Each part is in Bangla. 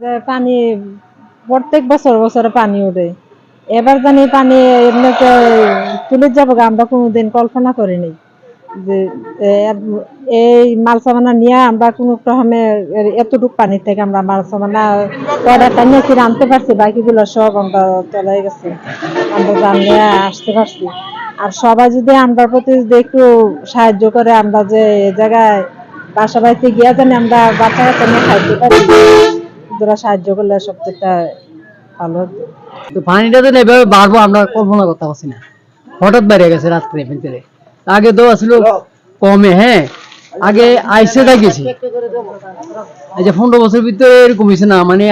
যে পানি প্রত্যেক বছরে পানি ওঠে। এবার জানি পানি এমনিতে তুলে যাবো গা, আমরা কোনোদিন কল্পনা করিনি যে এই মাল সামানা নিয়ে আমরা কোনো রকমে এতটুক পানি থেকে আমরা মাল সামানা কয়টা টানিয়ে কিনে আনতে পারছি, বাকিগুলো সব আমরা চলে গেছে, আমরা জানিয়ে আসতে পারছি। আর সবাই যদি আমরা প্রতি যদি একটু সাহায্য করে, আমরা যে এই জায়গায় বাসা বাড়িতে গিয়ে জানি আমরা বাচ্চা কাচ্চা নিয়ে খাইতে পারি, ওরা সাহায্য করলে সবচেয়ে ভালো হতো। তো পানিটা তো এভাবে বাড়বো আমরা কল্পনা করতে পারছি না, হঠাৎ বেড়ে গেছে রাত্রে ভিতরে। আগে তো আসলে কমে, হ্যাঁ আগে আইসে গেছি, এই যে 15 বছর ভিতরে এরকম হয়েছে না, মানে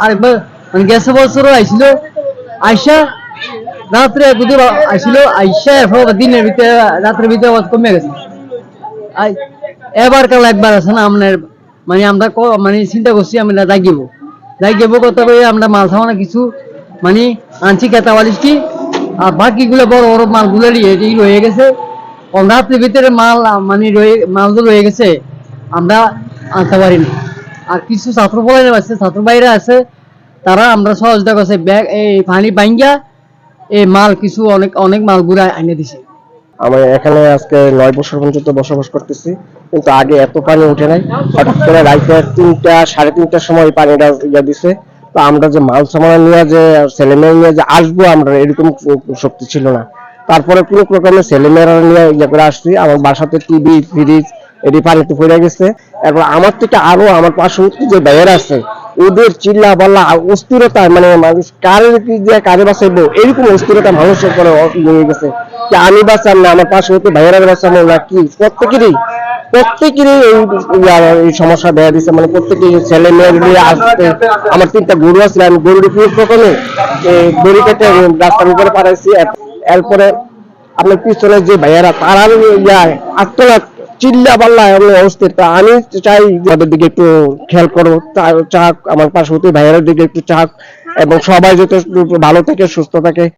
আরেকবার মানে গেছে বছরও আইছিল, আইসা রাত্রে একদিন আইছিল, আইসা এরপর দিনের ভিতরে রাত্রের ভিতরে কমে গেছে। এবার কাল একবার আছে না আপনার, মানে আমরা মানে চিন্তা করছি আমরা জাগিব করতে পারি, আমরা মাল সামানা কিছু মানে আনছি কেতাবালিশ কি, আর বাকিগুলো বড় বড় মালগুলো এটি রয়ে গেছে। রাত্রের ভিতরে মাল মানে মালগুলো রয়ে গেছে, আমরা আনতে পারিনি। আর কিছু ছাত্র পড়ানো আছে, ছাত্র বাইরে আছে, তারা আমরা সহযোগিতা করছে, ব্যাগ এই পানি বাইঙ্গা এই মাল কিছু অনেক অনেক মালগুলো এনে দিছে। আমি এখানে আজকে 9 বছর পর্যন্ত বসবাস করতেছি, কিন্তু আগে এত পানি উঠে নাই। হঠাৎ করে রাইতে 3টা 3:30টার সময় পানিটা দিছে। তো আমরা যে মাল সামানা নিয়ে যে ছেলেমেয়ে নিয়ে যে আসবো, আমরা এরকম শক্তি ছিল না। তারপরে কোনো রকমের ছেলেমেয়েরা নিয়ে করে আসছি। আমার বাসাতে টিভি ফ্রিজ এটি পানিতে পড়ে গেছে। এরপর আমার থেকে আরো আমার পার্শ্ববর্তী যে বাইরে আছে, ওদের চিল্লা পাল্লা অস্থিরতা, মানে মানুষ কারে দিয়ে কারে বাঁচাইবো এরকম অস্থিরতা মানুষের করে হয়ে গেছে। আমি বাঁচাম না, আমার পার্শ্ববর্তী ভাইয়েরা বাঁচাবো না, কি প্রত্যেকেরই এই সমস্যা দেখা দিচ্ছে। মানে প্রত্যেকেই ছেলে মেয়ে নিয়ে আসতে, আমার 3টা গরু আছে, আমি গরুর প্রথমে গরু কেটে রাস্তার উপরে পাঠাইছি। এরপরে আপনার পিছনে যে ভাইয়ারা তারা আত্মনাথ চিল্লা পাল্লা অবস্থিত। আমি চাই তাদের দিকে একটু খেয়াল করো, চাক আমার পার্শ্ববর্তী ভাইয়ারের দিকে একটু চাক, এবং সবাই যাতে ভালো থাকে সুস্থ থাকে।